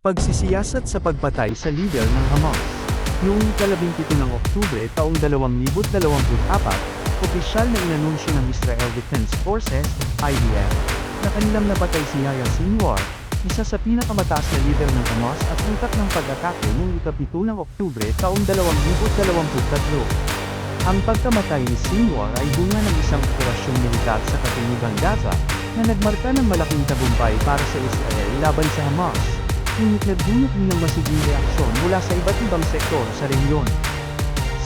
Pagsisiyasat sa pagpatay sa lider ng Hamas. Noong ika-17 ng Oktubre taong 2024, opisyal na inanunsyo ng Israel Defense Forces, IDF, na kanilang napatay si Yahya Sinwar, isa sa pinakamataas na lider ng Hamas at utak ng pag-atake noong ika-7 ng Oktubre taong 2023. Ang pagkamatay ni Sinwar ay bunga ng isang operasyong militar sa Katimugan Gaza, na nagmarka ng malaking tagumpay para sa Israel laban sa Hamas. Ngunit nagdulot din ng masiging reaksyon mula sa iba't ibang sektor sa rehiyon.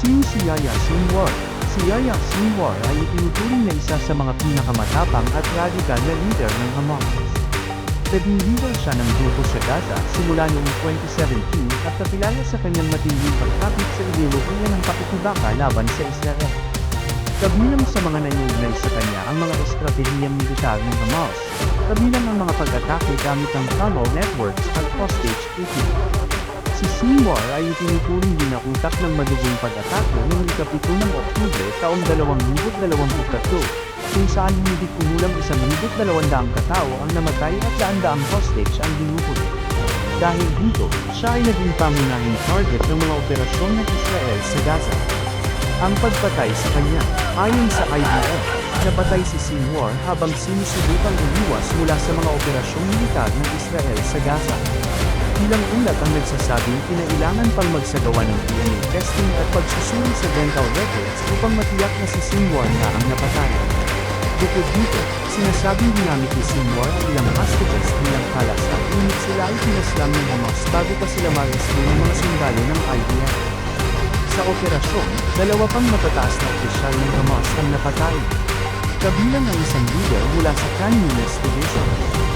Sino si Yahya Sinwar? Si Yahya Sinwar ay itinuturing na isa sa mga pinakamatapang at radikal na leader ng Hamas. Naging leader siya ng grupo sa Gaza simula noong 2017 at kakilala sa kanyang matinding pagkapit sa ideolohiya ng pakikibaka laban sa Israel. Kabilang sa mga naiugnay sa kanya ang mga estratehiyang militar ng Hamas, kabilang ang mga pag-atake gamit ang tunnel networks at hostage taking. Si Sinwar ay itinuturing din na utak ng magiging pag-atake noong ika-7 ng Oktubre taong 2023, kung saan hindi kumulang 1,200 katao ang namatay at daan-daang hostage ang binuhuli. Dahil dito, siya ay naging pangunahing target ng mga operasyon ng Israel sa Gaza. Ang pagpatay sa kanya, ayon sa IDF, napatay si Sinwar habang sinusubukang umiwas mula sa mga operasyong militar ng Israel sa Gaza. Ilang ulat ang nagsasabing kinailangan pang magsagawa ng DNA testing at pagsusuri sa dental records upang matiyak na si Sinwar na ang napatay. Bukod dito, sinasabing ginamit ni Sinwar ang ilang hostages bilang kalasang, ngunit sila ay pinaslang ng Hamas bago pa sila ma-rescue ng mga sundalo ng IDF. Sa operasyon, 2 pang matataas na opisyal ng Hamas ang napatay. Kabilang ang isang leader mula sa Khan Yunis Division.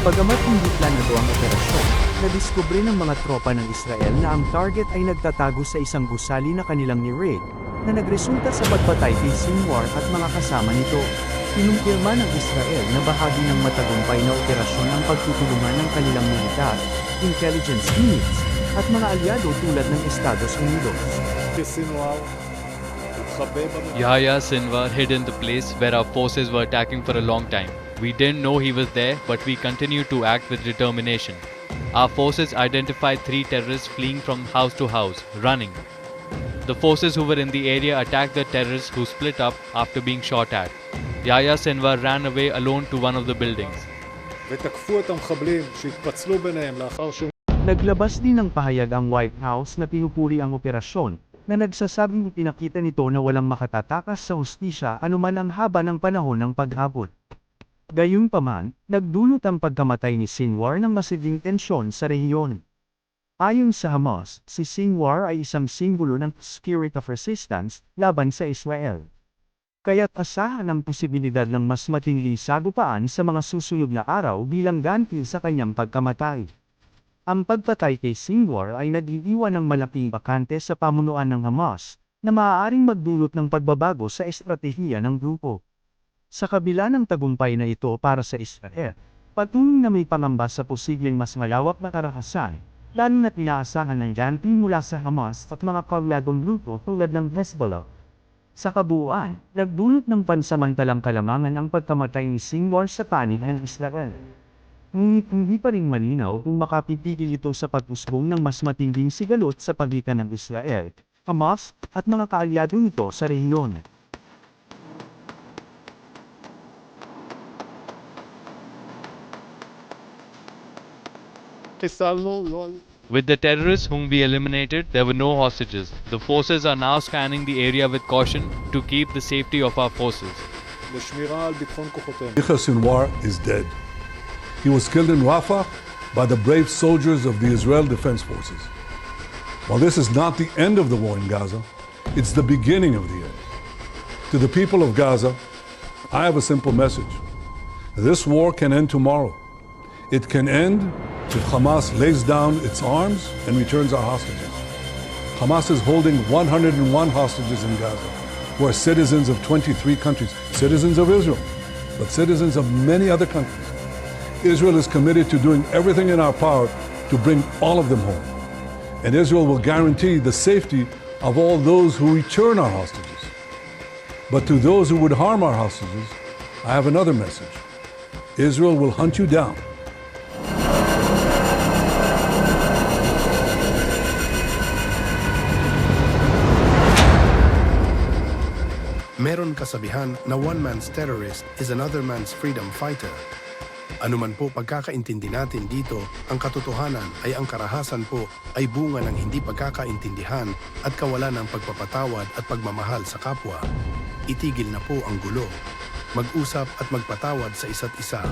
Bagamat hindi planado ang operasyon, nadiskubre ng mga tropa ng Israel na ang target ay nagtatago sa isang gusali na kanilang ni-raid, na nagresulta sa pagpatay kay Sinwar at mga kasama nito. Kinumpirma ng Israel na bahagi ng matagumpay na operasyon ang pagtutulungan ng kanilang militar, intelligence units, at mga aliado tulad ng Estados Unidos. Yahya Sinwar hid in the place where our forces were attacking for a long time. We didn't know he was there, but we continued to act with determination. Our forces identified 3 terrorists fleeing from house to house, running. The forces who were in the area attacked the terrorists who split up after being shot at. Yahya Sinwar ran away alone to one of the buildings. Naglabas din ng pahayag ang White House na pinupuri ang operasyon, na nagsasabing pinakita nito na walang makatatakas sa hustisya anuman ang haba ng panahon ng paghabol. Gayunpaman, nagdulot ang pagkamatay ni Sinwar ng masiding tensyon sa rehiyon. Ayon sa Hamas, si Sinwar ay isang simbolo ng spirit of resistance laban sa Israel. Kaya't asahan ang posibilidad ng mas matinding sagupaan sa mga susunod na araw bilang ganti sa kanyang pagkamatay. Ang pagpatay kay Sinwar ay nag-iiwan ng malaking bakante sa pamunuan ng Hamas, na maaaring magdulot ng pagbabago sa estratehiya ng grupo. Sa kabila ng tagumpay na ito para sa Israel, patuloy na may pangamba sa posibleng mas malawak na karakasan, lalo na't inaasahan ng ganti mula sa Hamas at mga kalyadong grupo tulad ng Hezbollah. Sa kabuuan, nagdulot ng pansamantalang kalamangan ang pagkamatay ni Sinwar sa panig ng Israel. Ngunit hindi pa rin malinaw kung makapipigil ito sa pag-usbong ng mas matinding sigalot sa pagitan ng Israel, Hamas, at mga kaalyado nito sa rehiyon. With the terrorists whom we eliminated, there were no hostages. The forces are now scanning the area with caution to keep the safety of our forces. Yahya Sinwar is dead. He was killed in Rafah by the brave soldiers of the Israel Defense Forces. While this is not the end of the war in Gaza, it's the beginning of the end. To the people of Gaza, I have a simple message. This war can end tomorrow. It can end if Hamas lays down its arms and returns our hostages. Hamas is holding 101 hostages in Gaza, who are citizens of 23 countries, citizens of Israel, but citizens of many other countries. Israel is committed to doing everything in our power to bring all of them home. And Israel will guarantee the safety of all those who return our hostages. But to those who would harm our hostages, I have another message. Israel will hunt you down. Meron kasabihan na one man's terrorist is another man's freedom fighter. Ano man po pagkakaintindi natin dito, ang katotohanan ay ang karahasan po ay bunga ng hindi pagkakaintindihan at kawalan ng pagpapatawad at pagmamahal sa kapwa. Itigil na po ang gulo. Mag-usap at magpatawad sa isa't isa.